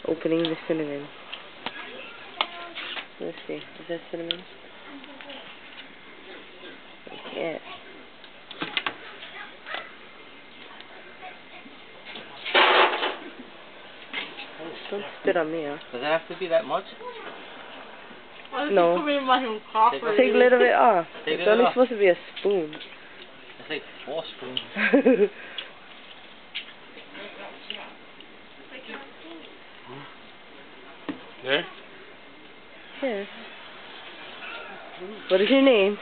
Opening the cinnamon. Let's see. Is that cinnamon? Yeah. Don't spit on me, huh? Does it have to be that much? No. Take a little bit off. Take It's only supposed to be a spoon. It's like 4 spoons. There? Yes. What is your name?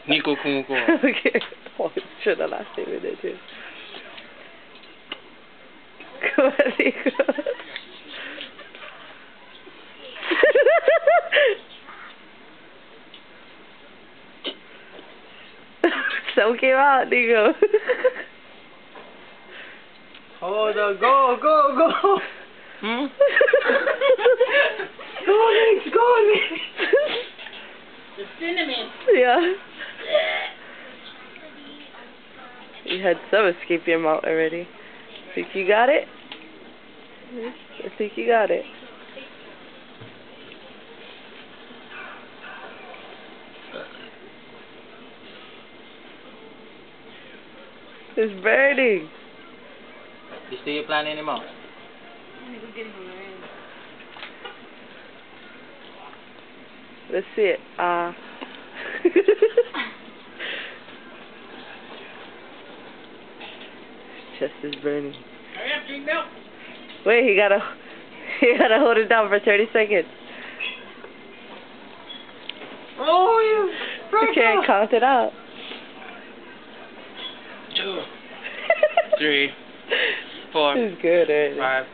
Nico Kumoko. Okay. Oh, it's true, the last name in there too. Come on, Nico. Some came out, Nico. Hold on, go! Hmm? Go, Nick! The cinnamon. Yeah. You had some escape your mouth already. Think you got it? I think you got it. It's burning. You still planning anymore? Let's see it. Chest is burning. Wait, he gotta hold it down for 30 seconds. Oh, You can't count it out. 2, 3, 4, It's good, already. 5,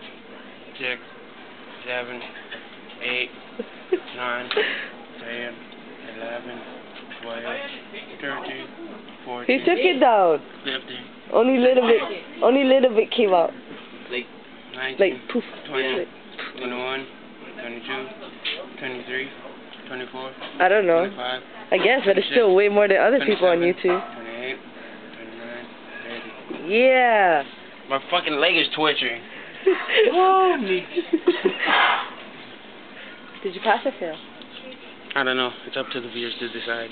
6, 7, 8, 9, 10, 11, 12, 13, 14. He took it down. 15. Only little bit came out. Like 19, Like poof. 20, Like, 21, 22, 23, 24, I don't know. 25, I guess, but it's still way more than other people on 27, YouTube. 28, 29, 30. Yeah. My fucking leg is twitching. Whoa, Did you pass or fail? I don't know. It's up to the viewers to decide.